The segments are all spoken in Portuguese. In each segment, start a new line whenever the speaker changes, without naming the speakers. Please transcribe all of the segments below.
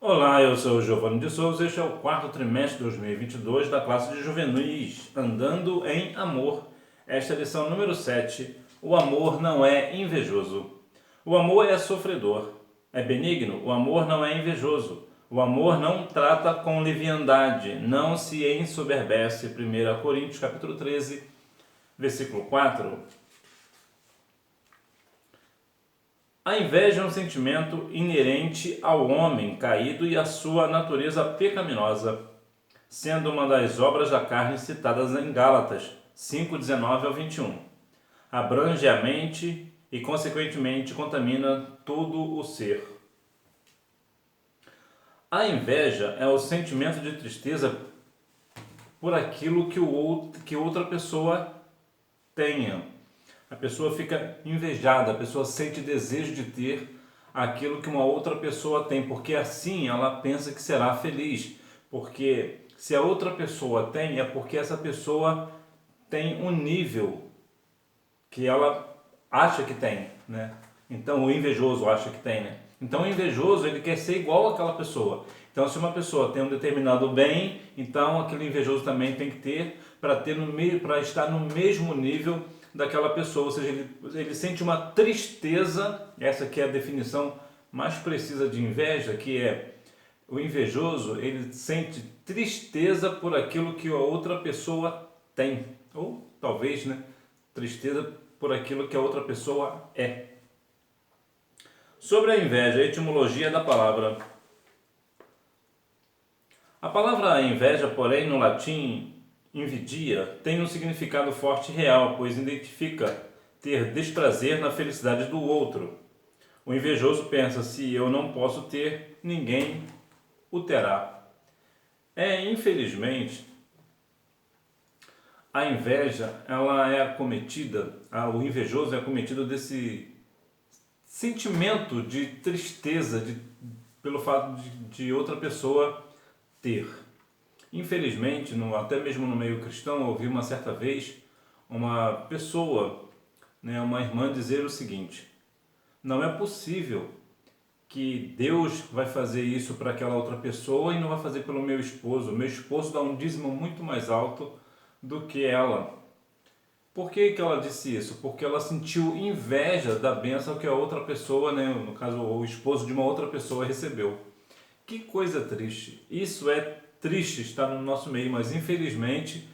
Olá, eu sou o Giovanni de Souza. Este é o quarto trimestre de 2022 da classe de juvenis Andando em Amor. Esta é a lição número 7. O amor não é invejoso. O amor é sofredor, é benigno. O amor não é invejoso. O amor não trata com leviandade, não se ensoberbece. 1 Coríntios capítulo 13, versículo 4. A inveja é um sentimento inerente ao homem caído e à sua natureza pecaminosa, sendo uma das obras da carne citadas em Gálatas 5:19 ao 21. Abrange a mente e, consequentemente, contamina todo o ser. A inveja é o sentimento de tristeza por aquilo que outra pessoa tenha. A pessoa fica invejada, a pessoa sente desejo de ter aquilo que uma outra pessoa tem, porque assim ela pensa que será feliz. Porque se a outra pessoa tem, é porque essa pessoa tem um nível que ela acha que tem, né? Então o invejoso acha que tem, né? Então o invejoso, ele quer ser igual àquela pessoa. Então se uma pessoa tem um determinado bem, então aquele invejoso também tem que ter para estar no mesmo nível daquela pessoa, ou seja, ele sente uma tristeza. Essa que é a definição mais precisa de inveja, que é o invejoso, ele sente tristeza por aquilo que a outra pessoa tem, ou talvez, né, tristeza por aquilo que a outra pessoa é. Sobre a inveja, a etimologia da palavra. A palavra inveja, porém, no latim invidia, tem um significado forte e real, pois identifica ter desprazer na felicidade do outro. O invejoso pensa: se eu não posso ter, ninguém o terá. Infelizmente, a inveja, ela é acometida, o invejoso é acometido desse sentimento de tristeza pelo fato de outra pessoa ter. Infelizmente, até mesmo no meio cristão, eu ouvi uma certa vez uma pessoa, né, uma irmã, dizer o seguinte: não é possível que Deus vai fazer isso para aquela outra pessoa e não vai fazer pelo meu esposo. Meu esposo dá um dízimo muito mais alto do que ela. Por que ela disse isso? Porque ela sentiu inveja da bênção que a outra pessoa, né, no caso o esposo de uma outra pessoa, recebeu. Que coisa triste. Isso é triste estar no nosso meio, mas infelizmente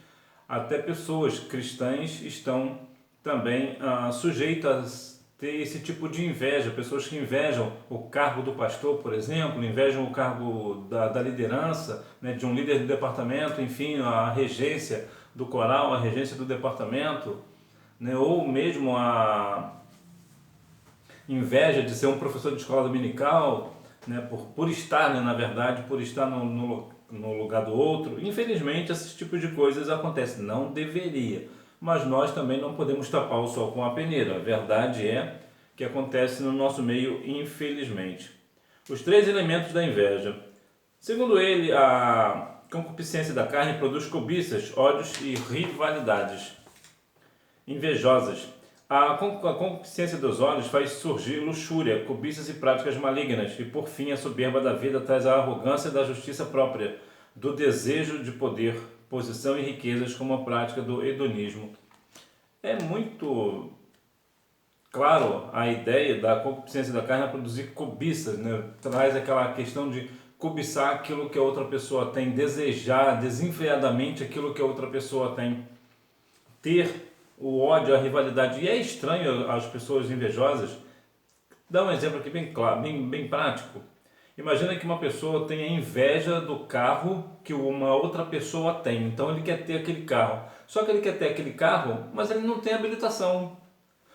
até pessoas cristãs estão também sujeitas a ter esse tipo de inveja. Pessoas que invejam o cargo do pastor, por exemplo, invejam o cargo da liderança, né, de um líder do departamento, enfim, a regência do coral, a regência do departamento, né, ou mesmo a inveja de ser um professor de escola dominical, né, por estar, né, na verdade, por estar no lugar do outro. Infelizmente, esses tipos de coisas acontecem. Não deveria, mas nós também não podemos tapar o sol com a peneira. A verdade é que acontece no nosso meio, infelizmente. Os 3 elementos da inveja. Segundo ele, a concupiscência da carne produz cobiças, ódios e rivalidades invejosas. A concupiscência dos olhos faz surgir luxúria, cobiças e práticas malignas. E por fim, a soberba da vida traz a arrogância da justiça própria, do desejo de poder, posição e riquezas, como a prática do hedonismo. É muito claro a ideia da concupiscência da carne a produzir cobiças, né? Traz aquela questão de cobiçar aquilo que a outra pessoa tem, desejar desenfreadamente aquilo que a outra pessoa tem, ter o ódio, a rivalidade. E é estranho às pessoas invejosas. Dá um exemplo aqui bem claro, bem prático. Imagina que uma pessoa tenha inveja do carro que uma outra pessoa tem. Então ele quer ter aquele carro. Só que ele quer ter aquele carro, mas ele não tem habilitação.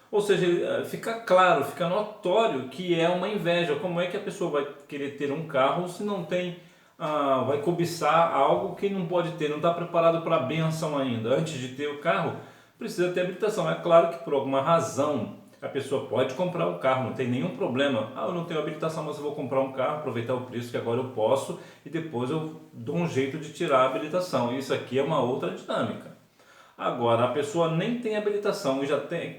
Ou seja, fica claro, fica notório que é uma inveja. Como é que a pessoa vai querer ter um carro se não tem, vai cobiçar algo que não pode ter, não está preparado para a benção ainda? Antes de ter o carro, precisa ter habilitação. É claro que por alguma razão a pessoa pode comprar um carro, não tem nenhum problema. Eu não tenho habilitação, mas eu vou comprar um carro, aproveitar o preço que agora eu posso e depois eu dou um jeito de tirar a habilitação. Isso aqui é uma outra dinâmica. Agora, a pessoa nem tem habilitação e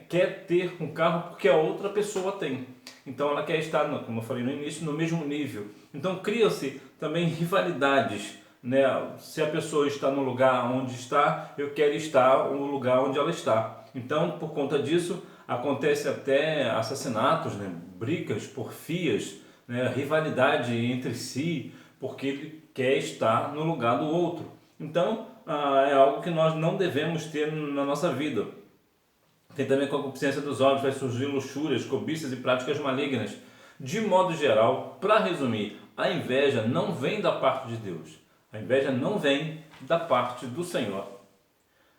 quer ter um carro porque a outra pessoa tem. Então ela quer estar, como eu falei no início, no mesmo nível. Então cria-se também rivalidades, né? Se a pessoa está no lugar onde está, eu quero estar no lugar onde ela está. Então, por conta disso, acontece até assassinatos, né? Brigas, porfias, né? Rivalidade entre si, porque ele quer estar no lugar do outro. Então, é algo que nós não devemos ter na nossa vida. Tem também concupiscência dos olhos, vai surgir luxúrias, cobiças e práticas malignas. De modo geral, para resumir, a inveja não vem da parte de Deus. A inveja não vem da parte do Senhor.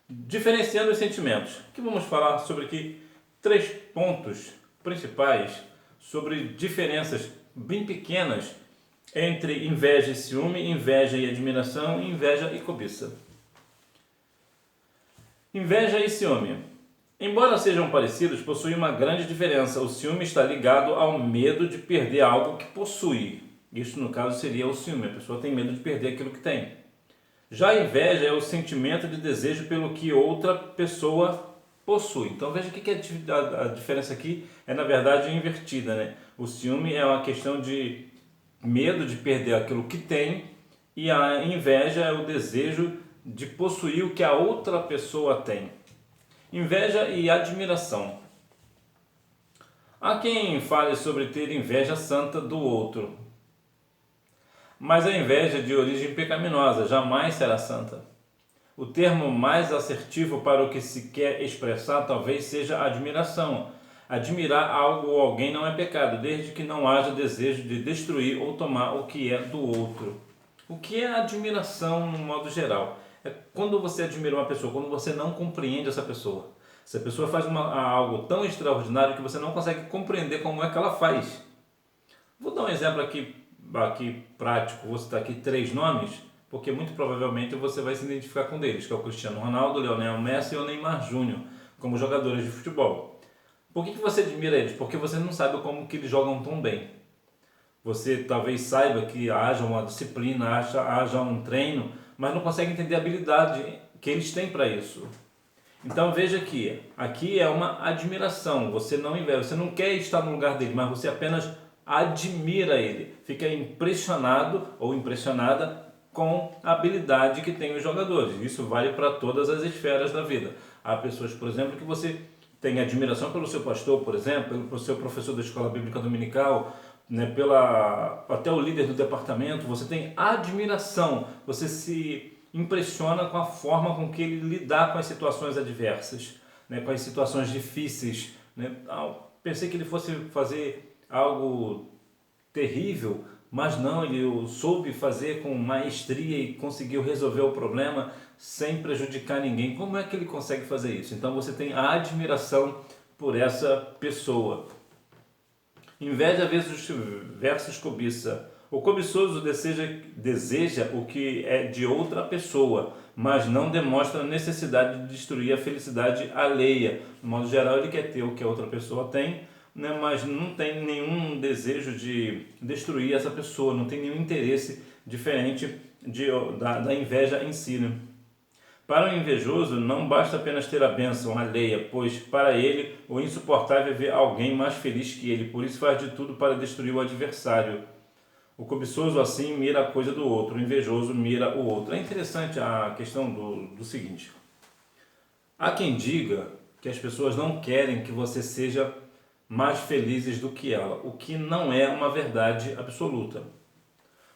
Diferenciando os sentimentos, aqui vamos falar sobre aqui 3 pontos principais sobre diferenças bem pequenas entre inveja e ciúme, inveja e admiração, inveja e cobiça. Inveja e ciúme. Embora sejam parecidos, possuem uma grande diferença. O ciúme está ligado ao medo de perder algo que possui. Isso, no caso, seria o ciúme. A pessoa tem medo de perder aquilo que tem. Já a inveja é o sentimento de desejo pelo que outra pessoa possui. Então veja que a diferença aqui é, na verdade, invertida, né? O ciúme é uma questão de medo de perder aquilo que tem e a inveja é o desejo de possuir o que a outra pessoa tem. Inveja e admiração. Há quem fale sobre ter inveja santa do outro, mas a inveja de origem pecaminosa jamais será santa. O termo mais assertivo para o que se quer expressar talvez seja admiração. Admirar algo ou alguém não é pecado, desde que não haja desejo de destruir ou tomar o que é do outro. O que é admiração no modo geral? É quando você admira uma pessoa, quando você não compreende essa pessoa. Se a pessoa faz algo tão extraordinário que você não consegue compreender como é que ela faz. Vou dar um exemplo aqui prático, vou citar aqui 3 nomes, porque muito provavelmente você vai se identificar com um deles, que é o Cristiano Ronaldo, o Lionel Messi e o Neymar Júnior, como jogadores de futebol. Por que você admira eles? Porque você não sabe como que eles jogam tão bem. Você talvez saiba que haja uma disciplina, haja um treino, mas não consegue entender a habilidade que eles têm para isso. Então veja que aqui é uma admiração, você não quer estar no lugar dele, mas você apenas admira ele, fica impressionado ou impressionada com a habilidade que tem os jogadores. Isso vale para todas as esferas da vida. Há pessoas, por exemplo, que você tem admiração pelo seu pastor, por exemplo, pelo seu professor da escola bíblica dominical, né, até o líder do departamento, você tem admiração, você se impressiona com a forma com que ele lidar com as situações adversas, né, com as situações difíceis. Né? Pensei que ele fosse fazer algo terrível, mas não, ele soube fazer com maestria e conseguiu resolver o problema sem prejudicar ninguém. Como é que ele consegue fazer isso? Então você tem a admiração por essa pessoa. Inveja versus cobiça. O cobiçoso deseja o que é de outra pessoa, mas não demonstra a necessidade de destruir a felicidade alheia. No modo geral, ele quer ter o que a outra pessoa tem, né, mas não tem nenhum desejo de destruir essa pessoa, não tem nenhum interesse diferente da inveja em si. Né? Para o invejoso, não basta apenas ter a bênção alheia, pois para ele o insuportável é ver alguém mais feliz que ele, por isso faz de tudo para destruir o adversário. O cobiçoso assim mira a coisa do outro, o invejoso mira o outro. É interessante a questão do seguinte: há quem diga que as pessoas não querem que você seja mais felizes do que ela, o que não é uma verdade absoluta.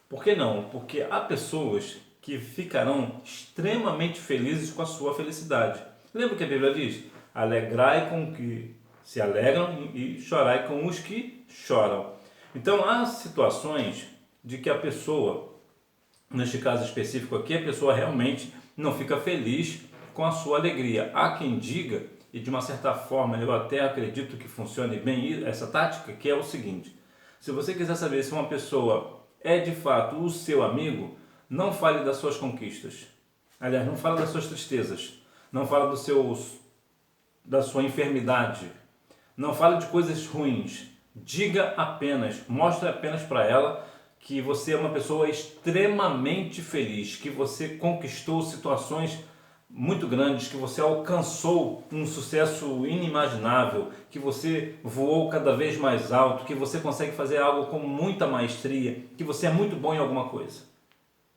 Por que não? Porque há pessoas que ficarão extremamente felizes com a sua felicidade. Lembra o que a Bíblia diz? Alegrai com os que se alegram e chorai com os que choram. Então há situações de que a pessoa, neste caso específico aqui, a pessoa realmente não fica feliz com a sua alegria. Há quem diga, e de uma certa forma eu até acredito que funcione bem essa tática, que é o seguinte: se você quiser saber se uma pessoa é de fato o seu amigo, não fale das suas conquistas. Aliás, não fale das suas tristezas. Não fale da sua enfermidade. Não fale de coisas ruins. Diga apenas, mostre apenas para ela que você é uma pessoa extremamente feliz, que você conquistou situações muito grandes, que você alcançou um sucesso inimaginável, que você voou cada vez mais alto, que você consegue fazer algo com muita maestria, que você é muito bom em alguma coisa.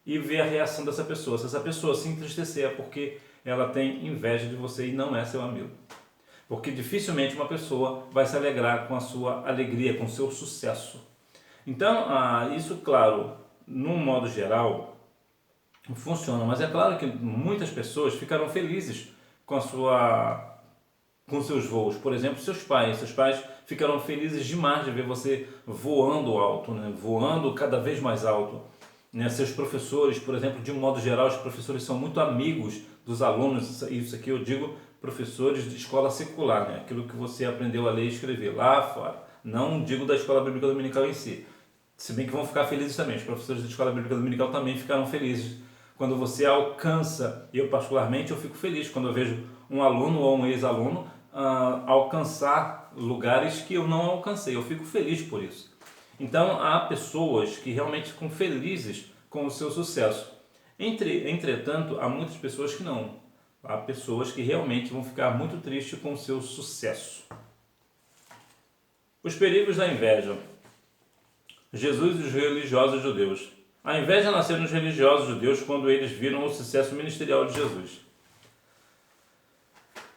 E ver a reação dessa pessoa. Se essa pessoa se entristecer é porque ela tem inveja de você e não é seu amigo. Porque dificilmente uma pessoa vai se alegrar com a sua alegria, com o seu sucesso. Então, isso, claro, num modo geral, funciona, mas é claro que muitas pessoas ficaram felizes com com seus voos. Por exemplo, seus pais ficaram felizes demais de ver você voando alto, né? Voando cada vez mais alto, né? Seus professores, por exemplo, de um modo geral, os professores são muito amigos dos alunos. Isso aqui eu digo professores de escola secular, né? Aquilo que você aprendeu a ler e escrever lá fora. Não digo da escola bíblica dominical em si. Se bem que vão ficar felizes também. Os professores da escola bíblica dominical também ficaram felizes quando você alcança. Eu particularmente eu fico feliz quando eu vejo um aluno ou um ex-aluno alcançar lugares que eu não alcancei. Eu fico feliz por isso. Então há pessoas que realmente ficam felizes com o seu sucesso. Entretanto, há muitas pessoas que não. Há pessoas que realmente vão ficar muito tristes com o seu sucesso. Os perigos da inveja. Jesus e os religiosos judeus. A inveja nasceu nos religiosos judeus quando eles viram o sucesso ministerial de Jesus.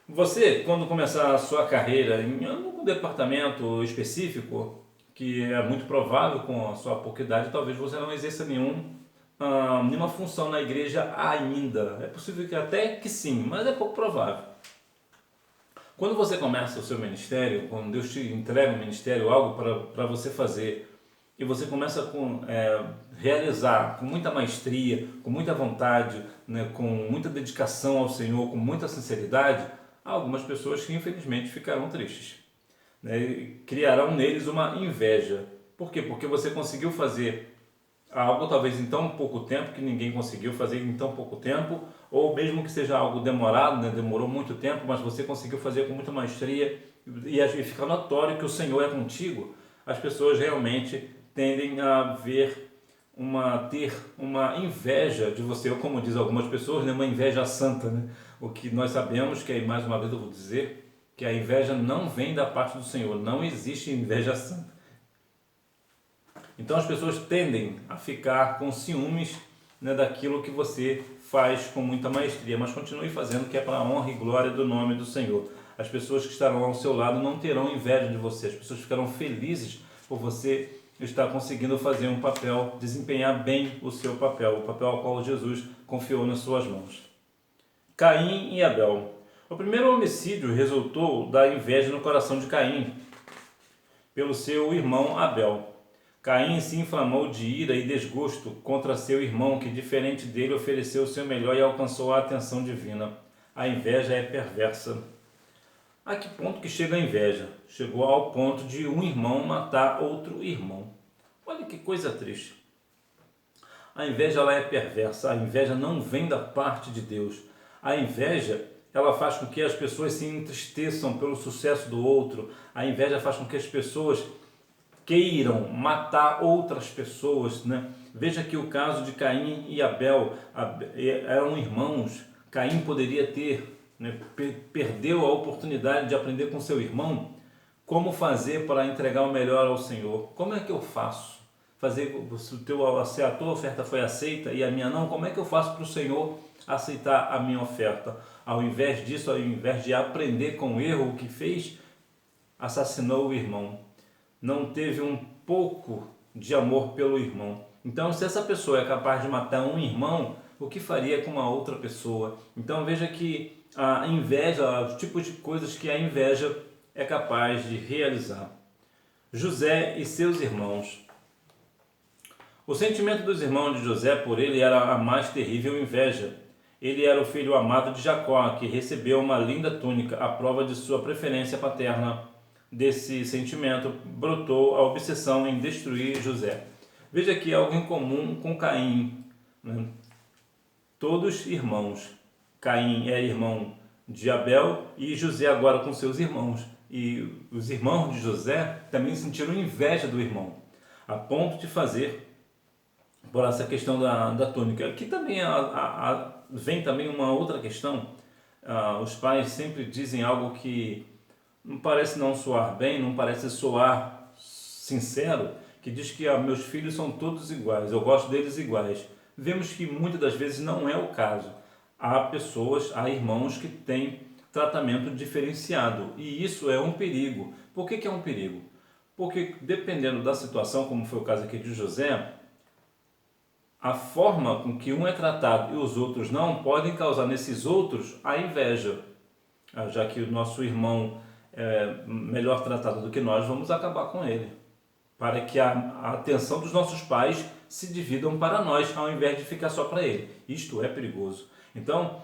Você, quando começar a sua carreira em algum departamento específico, que é muito provável com a sua pouca idade, talvez você não exerça nenhuma função na igreja ainda. É possível que até que sim, mas é pouco provável. Quando você começa o seu ministério, quando Deus te entrega um ministério, algo para você fazer, e você começa a realizar com muita maestria, com muita vontade, né, com muita dedicação ao Senhor, com muita sinceridade, há algumas pessoas que infelizmente ficarão tristes, né, e criarão neles uma inveja. Por quê? Porque você conseguiu fazer algo talvez em tão pouco tempo que ninguém conseguiu fazer em tão pouco tempo, ou mesmo que seja algo demorado, né, demorou muito tempo, mas você conseguiu fazer com muita maestria e fica notório que o Senhor é contigo. As pessoas realmente tendem a ter uma inveja de você, ou como diz algumas pessoas, né, uma inveja santa, né? O que nós sabemos, que aí mais uma vez eu vou dizer, que a inveja não vem da parte do Senhor, não existe inveja santa. Então as pessoas tendem a ficar com ciúmes, né, daquilo que você faz com muita maestria, mas continue fazendo, que é para a honra e glória do nome do Senhor. As pessoas que estarão ao seu lado não terão inveja de você, as pessoas ficarão felizes por você estar conseguindo fazer um papel, desempenhar bem o seu papel, o papel ao qual Jesus confiou nas suas mãos. Caim e Abel. O primeiro homicídio resultou da inveja no coração de Caim pelo seu irmão Abel. Caim se inflamou de ira e desgosto contra seu irmão, que diferente dele ofereceu o seu melhor e alcançou a atenção divina. A inveja é perversa. A que ponto que chega a inveja? Chegou ao ponto de um irmão matar outro irmão. Olha que coisa triste. A inveja ela é perversa, a inveja não vem da parte de Deus. A inveja ela faz com que as pessoas se entristeçam pelo sucesso do outro. A inveja faz com que as pessoas queiram matar outras pessoas, né? Veja que o caso de Caim e Abel eram irmãos. Caim poderia ter, né, perdeu a oportunidade de aprender com seu irmão como fazer para entregar o melhor ao Senhor. Como é que eu faço? Se a tua oferta foi aceita e a minha não, como é que eu faço para o Senhor aceitar a minha oferta? Ao invés disso, ao invés de aprender com o erro que fez, assassinou o irmão. Não teve um pouco de amor pelo irmão. Então, se essa pessoa é capaz de matar um irmão, o que faria com uma outra pessoa? Então, veja que a inveja, os tipos de coisas que a inveja é capaz de realizar. José e seus irmãos. O sentimento dos irmãos de José por ele era a mais terrível inveja. Ele era o filho amado de Jacó, que recebeu uma linda túnica, a prova de sua preferência paterna. Desse sentimento brotou a obsessão em destruir José. Veja aqui algo em comum com Caim, né? Todos irmãos. Caim é irmão de Abel e José agora com seus irmãos. E os irmãos de José também sentiram inveja do irmão, a ponto de fazer, por essa questão da túnica. Aqui também vem também uma outra questão. Os pais sempre dizem algo que não parece não soar bem, não parece soar sincero, que diz que meus filhos são todos iguais, eu gosto deles iguais. Vemos que muitas das vezes não é o caso. Há irmãos que têm tratamento diferenciado e isso é um perigo. Por que é um perigo? Porque dependendo da situação, como foi o caso aqui de José, a forma com que um é tratado e os outros não podem causar nesses outros a inveja. Já que o nosso irmão é melhor tratado do que nós, vamos acabar com ele. Para que a atenção dos nossos pais se dividam para nós, ao invés de ficar só para ele. Isto é perigoso. Então,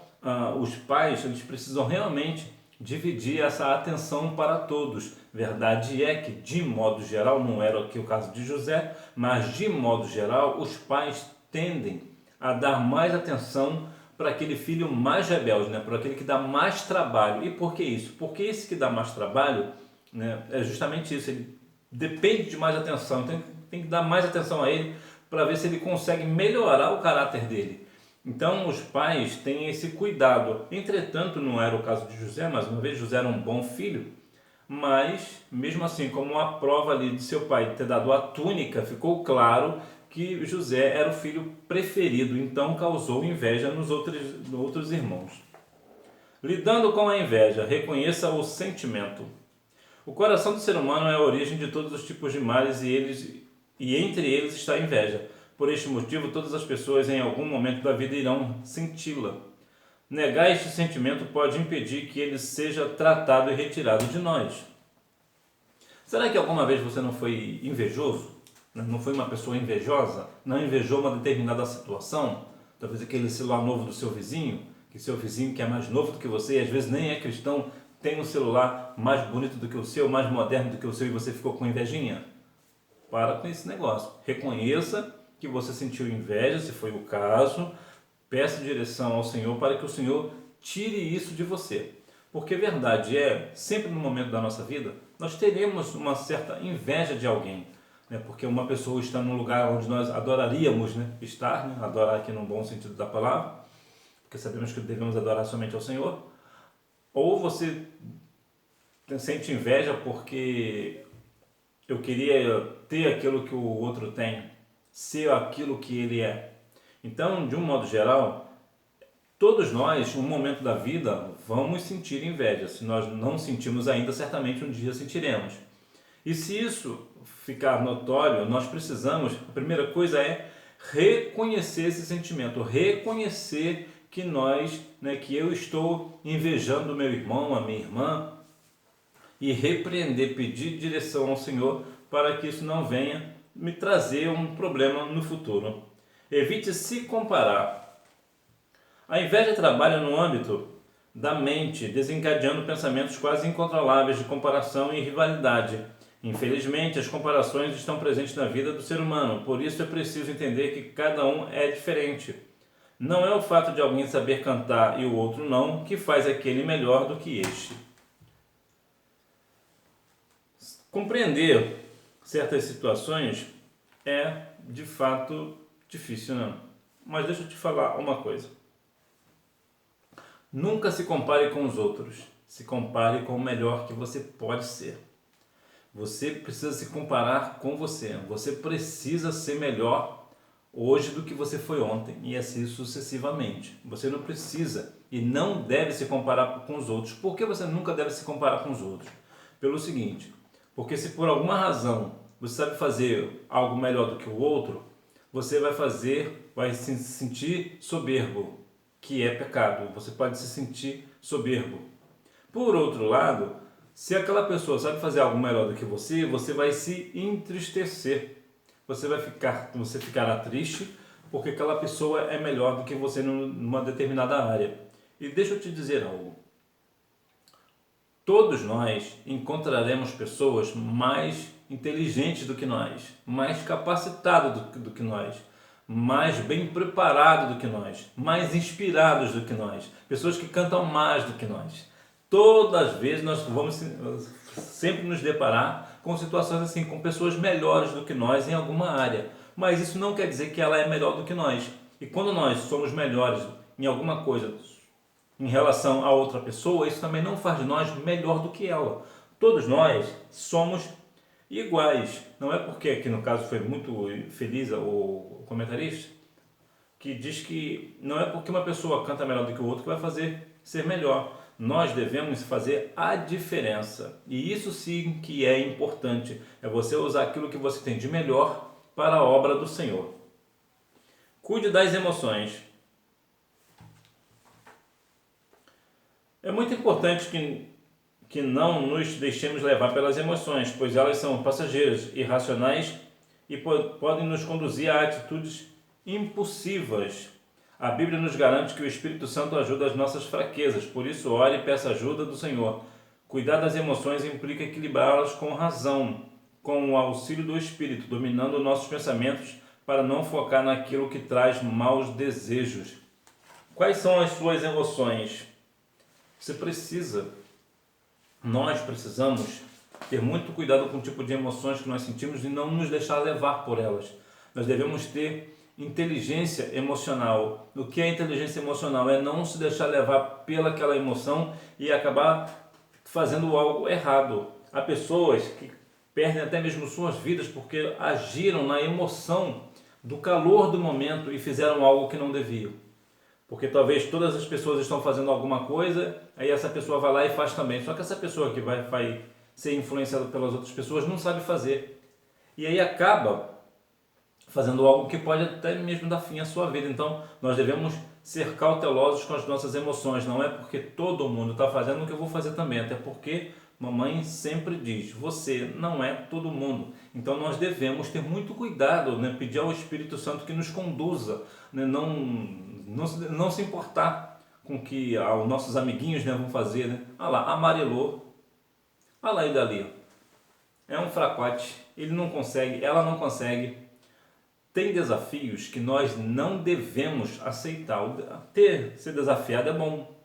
os pais eles precisam realmente dividir essa atenção para todos. Verdade é que, de modo geral, não era aqui o caso de José, mas de modo geral, os pais tendem a dar mais atenção para aquele filho mais rebelde, né? Para aquele que dá mais trabalho. E por que isso? Porque esse que dá mais trabalho, né, é justamente isso, ele depende de mais atenção, então tem que dar mais atenção a ele para ver se ele consegue melhorar o caráter dele. Então os pais têm esse cuidado. Entretanto, não era o caso de José, mais uma vez, José era um bom filho, mas mesmo assim, como a prova ali de seu pai ter dado a túnica, ficou claro que José era o filho preferido, então causou inveja nos outros irmãos. Lidando com a inveja, reconheça o sentimento. O coração do ser humano é a origem de todos os tipos de males e entre eles está a inveja. Por este motivo, todas as pessoas em algum momento da vida irão senti-la. Negar este sentimento pode impedir que ele seja tratado e retirado de nós. Será que alguma vez você não foi invejoso? Não foi uma pessoa invejosa? Não invejou uma determinada situação? Talvez aquele celular novo do seu vizinho, que seu vizinho que é mais novo do que você e às vezes nem é cristão, tem um celular mais bonito do que o seu, mais moderno do que o seu e você ficou com invejinha? Para com esse negócio. Reconheça que você sentiu inveja, se foi o caso. Peça direção ao Senhor para que o Senhor tire isso de você. Porque verdade é, sempre no momento da nossa vida, nós teremos uma certa inveja de alguém. Né? Porque uma pessoa está num lugar onde nós adoraríamos, né? Estar, né? Adorar aqui no bom sentido da palavra, porque sabemos que devemos adorar somente ao Senhor. Ou você sente inveja porque eu queria ter aquilo que o outro tem, ser aquilo que ele é. Então, de um modo geral, todos nós, um momento da vida, vamos sentir inveja. Se nós não sentimos ainda, certamente um dia sentiremos. E se isso ficar notório, nós precisamos, a primeira coisa é reconhecer esse sentimento, reconhecer que que eu estou invejando o meu irmão, a minha irmã, e repreender, pedir direção ao Senhor para que isso não venha me trazer um problema no futuro. Evite se comparar. A inveja trabalha no âmbito da mente, desencadeando pensamentos quase incontroláveis de comparação e rivalidade. Infelizmente, as comparações estão presentes na vida do ser humano, por isso é preciso entender que cada um é diferente. Não é o fato de alguém saber cantar e o outro não que faz aquele melhor do que este. Compreender certas situações é, de fato, difícil, não? Mas deixa eu te falar uma coisa. Nunca se compare com os outros. Se compare com o melhor que você pode ser. Você precisa se comparar com você. Você precisa ser melhor hoje do que você foi ontem e assim sucessivamente. Você não precisa e não deve se comparar com os outros. Por que você nunca deve se comparar com os outros? Pelo seguinte, porque se por alguma razão você sabe fazer algo melhor do que o outro, você vai se sentir soberbo, que é pecado. Você pode se sentir soberbo. Por outro lado, se aquela pessoa sabe fazer algo melhor do que você, você vai se entristecer. Você ficará triste porque aquela pessoa é melhor do que você numa determinada área. E deixa eu te dizer algo. Todos nós encontraremos pessoas mais inteligentes do que nós, mais capacitadas do que nós, mais bem preparadas do que nós, mais inspirados do que nós, pessoas que cantam mais do que nós. Todas as vezes nós vamos sempre nos deparar com situações assim, com pessoas melhores do que nós em alguma área. mas isso não quer dizer que ela é melhor do que nós. E quando nós somos melhores em alguma coisa em relação a outra pessoa, isso também não faz de nós melhor do que ela. Todos nós somos iguais. Não é porque, aqui no caso foi muito feliz o comentarista, que diz que não é porque uma pessoa canta melhor do que o outro que vai fazer ser melhor. Nós devemos fazer a diferença. E isso sim que é importante. É você usar aquilo que você tem de melhor para a obra do Senhor. Cuide das emoções. É muito importante que não nos deixemos levar pelas emoções, pois elas são passageiras, irracionais e podem nos conduzir a atitudes impulsivas. A Bíblia nos garante que o Espírito Santo ajuda as nossas fraquezas, por isso ore e peça ajuda do Senhor. Cuidar das emoções implica equilibrá-las com razão, com o auxílio do Espírito, dominando nossos pensamentos para não focar naquilo que traz maus desejos. Quais são as suas emoções? Nós precisamos ter muito cuidado com o tipo de emoções que nós sentimos e não nos deixar levar por elas. Nós devemos ter inteligência emocional. O que é inteligência emocional? É não se deixar levar pelaquela emoção e acabar fazendo algo errado. Há pessoas que perdem até mesmo suas vidas porque agiram na emoção do calor do momento e fizeram algo que não deviam. Porque talvez todas as pessoas estão fazendo alguma coisa, aí essa pessoa vai lá e faz também. Só que essa pessoa que vai ser influenciada pelas outras pessoas não sabe fazer. E aí acaba fazendo algo que pode até mesmo dar fim à sua vida. Então nós devemos ser cautelosos com as nossas emoções. Não é porque todo mundo está fazendo o que eu vou fazer também. Até porque mamãe sempre diz, você não é todo mundo. Então nós devemos ter muito cuidado, né? Pedir ao Espírito Santo que nos conduza, né? Não se importar com o que os nossos amiguinhos, né, vão fazer, né? Ah lá, amarelou. Ah lá ele ali. É um fracote. Ele não consegue, ela não consegue. Tem desafios que nós não devemos aceitar. Ser desafiado é bom.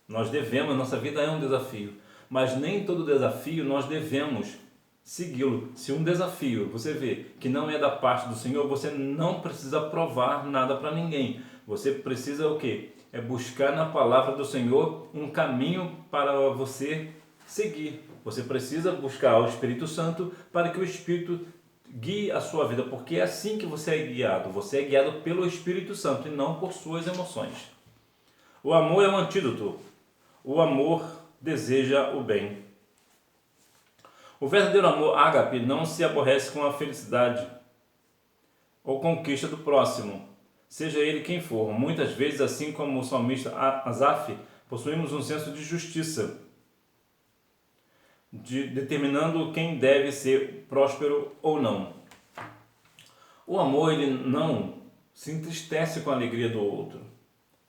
Nós devemos, nossa vida é um desafio. Mas nem todo desafio nós devemos segui-lo. Se um desafio você vê que não é da parte do Senhor, você não precisa provar nada para ninguém. Você precisa o quê? É buscar na palavra do Senhor um caminho para você seguir. Você precisa buscar o Espírito Santo para que o Espírito guie a sua vida, porque é assim que você é guiado. Você é guiado pelo Espírito Santo e não por suas emoções. O amor é um antídoto. O amor deseja o bem. O verdadeiro amor ágape não se aborrece com a felicidade ou conquista do próximo, seja ele quem for. Muitas vezes, assim como o salmista Asaf, possuímos um senso de justiça, determinando quem deve ser próspero ou não. O amor, ele não se entristece com a alegria do outro.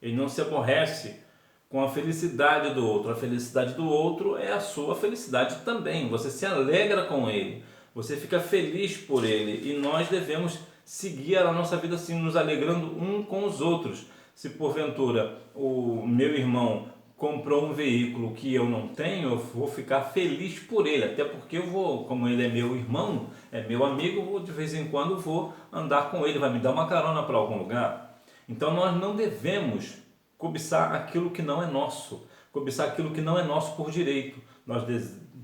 Ele não se aborrece com a felicidade do outro. A felicidade do outro é a sua felicidade também. Você se alegra com ele. Você fica feliz por ele. E nós devemos seguir a nossa vida assim, nos alegrando um com os outros. Se porventura o meu irmão comprou um veículo que eu não tenho, eu vou ficar feliz por ele, até porque eu vou, como ele é meu irmão, é meu amigo, de vez em quando vou andar com ele, vai me dar uma carona para algum lugar. Então nós não devemos cobiçar aquilo que não é nosso, cobiçar aquilo que não é nosso por direito. Nós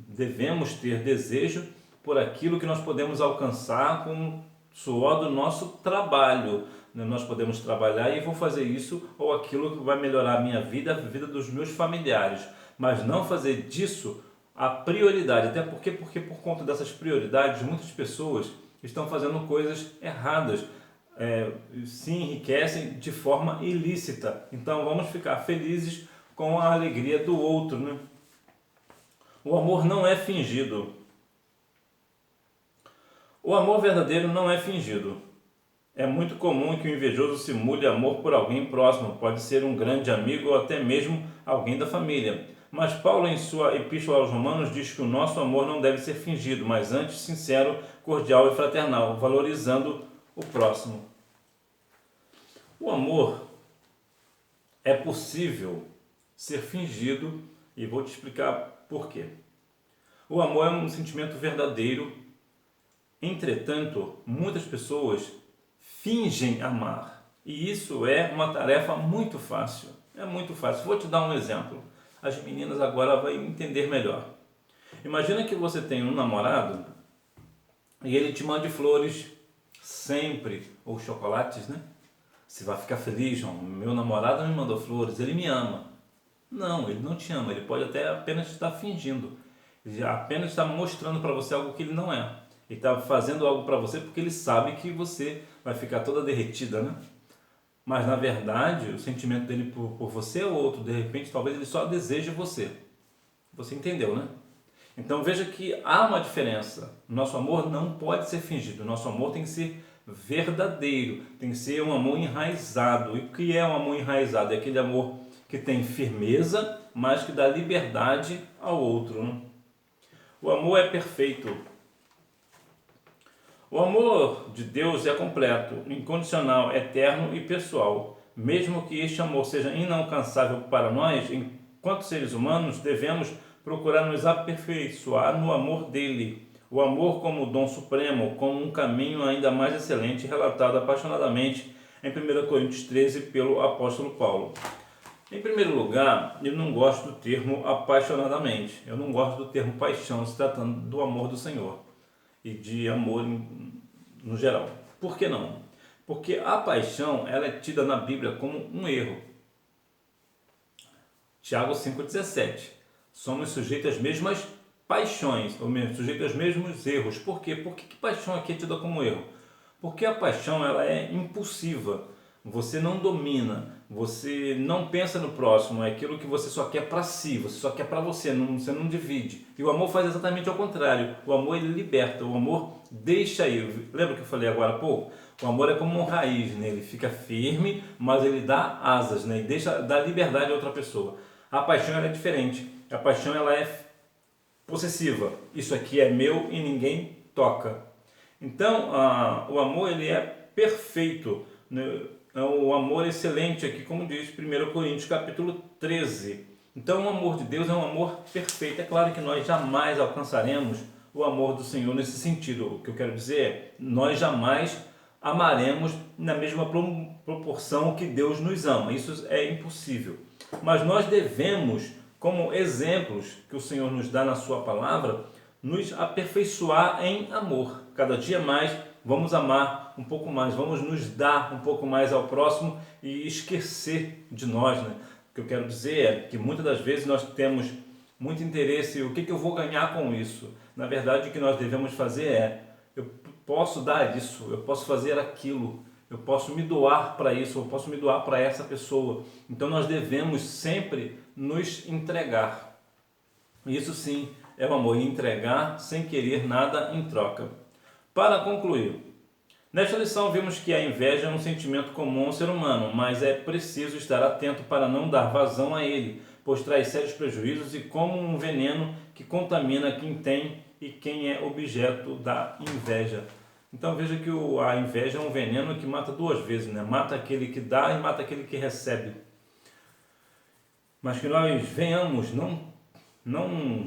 devemos ter desejo por aquilo que nós podemos alcançar com o suor do nosso trabalho. Nós podemos trabalhar e vou fazer isso ou aquilo que vai melhorar a minha vida, a vida dos meus familiares, mas não fazer disso a prioridade, até porque por conta dessas prioridades muitas pessoas estão fazendo coisas erradas, se enriquecem de forma ilícita. Então vamos ficar felizes com a alegria do outro, né? O amor não é fingido. O amor verdadeiro não é fingido. É muito comum que o invejoso simule amor por alguém próximo, pode ser um grande amigo ou até mesmo alguém da família. Mas Paulo, em sua epístola aos Romanos, diz que o nosso amor não deve ser fingido, mas antes sincero, cordial e fraternal, valorizando o próximo. O amor é possível ser fingido e vou te explicar por quê. O amor é um sentimento verdadeiro, entretanto, muitas pessoas fingem amar. E isso é uma tarefa muito fácil. É muito fácil. Vou te dar um exemplo. As meninas agora vão entender melhor. Imagina que você tem um namorado e ele te manda flores sempre, ou chocolates, né? Você vai ficar feliz, João. Meu namorado me mandou flores, ele me ama. Não, ele não te ama. Ele pode até apenas estar fingindo. Ele apenas está mostrando para você algo que ele não é. Ele está fazendo algo para você porque ele sabe que você vai ficar toda derretida, né? Mas na verdade, o sentimento dele por você é outro. De repente, talvez ele só deseje você. Você entendeu, né? Então veja que há uma diferença. Nosso amor não pode ser fingido. Nosso amor tem que ser verdadeiro. Tem que ser um amor enraizado. E o que é um amor enraizado? É aquele amor que tem firmeza, mas que dá liberdade ao outro, né? O amor é perfeito. O amor de Deus é completo, incondicional, eterno e pessoal. Mesmo que este amor seja inalcançável para nós, enquanto seres humanos, devemos procurar nos aperfeiçoar no amor dele. O amor como dom supremo, como um caminho ainda mais excelente, relatado apaixonadamente em 1 Coríntios 13 pelo apóstolo Paulo. Em primeiro lugar, eu não gosto do termo apaixonadamente. Eu não gosto do termo paixão, se tratando do amor do Senhor e de amor no geral. Por que não? Porque a paixão ela é tida na Bíblia como um erro. Tiago 5,17. Somos sujeitos às mesmas paixões, ou mesmo sujeitos aos mesmos erros. Por quê? Por que paixão aqui é tida como erro? Porque a paixão ela é impulsiva. Você não domina, você não pensa no próximo, é aquilo que você só quer para si, você só quer para você não divide. E o amor faz exatamente ao contrário. O amor ele liberta, o amor deixa ir. Lembra que eu falei agora há pouco? O amor é como uma raiz, né? Ele fica firme, mas ele dá asas, né? E dá liberdade a outra pessoa. A paixão ela é diferente. A paixão ela é possessiva. Isso aqui é meu e ninguém toca. Então, o amor ele é perfeito, né? É o amor excelente aqui, como diz 1 Coríntios capítulo 13. Então o amor de Deus é um amor perfeito. É claro que nós jamais alcançaremos o amor do Senhor nesse sentido. O que eu quero dizer é, nós jamais amaremos na mesma proporção que Deus nos ama. Isso é impossível. Mas nós devemos, como exemplos que o Senhor nos dá na sua palavra, nos aperfeiçoar em amor. Cada dia mais vamos amar um pouco mais, vamos nos dar um pouco mais ao próximo e esquecer de nós, né? O que eu quero dizer é que muitas das vezes nós temos muito interesse, o que eu vou ganhar com isso? Na verdade, o que nós devemos fazer é, eu posso dar isso, eu posso fazer aquilo, eu posso me doar para isso, eu posso me doar para essa pessoa. Então nós devemos sempre nos entregar. Isso sim é o amor, entregar sem querer nada em troca. Para concluir, nesta lição vimos que a inveja é um sentimento comum ao ser humano, mas é preciso estar atento para não dar vazão a ele, pois traz sérios prejuízos e como um veneno que contamina quem tem e quem é objeto da inveja. Então veja que a inveja é um veneno que mata duas vezes, né? Mata aquele que dá e mata aquele que recebe. Mas que nós venhamos não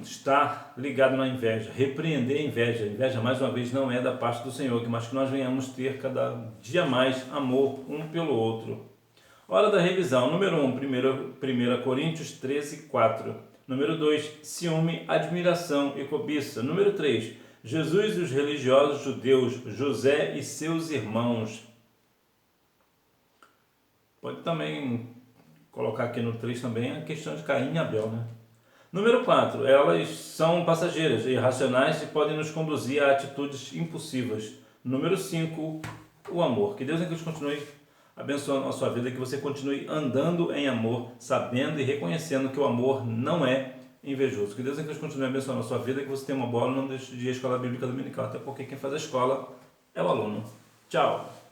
estar ligado na inveja, repreender a inveja. A inveja, mais uma vez, não é da parte do Senhor, mas que nós venhamos ter cada dia mais amor um pelo outro. Hora da revisão. Número 1, 1 Coríntios 13, 4. Número 2, ciúme, admiração e cobiça. Número 3, Jesus e os religiosos judeus, José e seus irmãos. Pode também colocar aqui no 3 também a questão de Caim e Abel, né? Número 4, elas são passageiras, irracionais e podem nos conduzir a atitudes impulsivas. Número 5, o amor. Que Deus em Cristo continue abençoando a sua vida, que você continue andando em amor, sabendo e reconhecendo que o amor não é invejoso. Que Deus em Cristo continue abençoando a sua vida, que você tenha uma boa aula, não deixe de ir à Escola Bíblica Dominical, até porque quem faz a escola é o aluno. Tchau!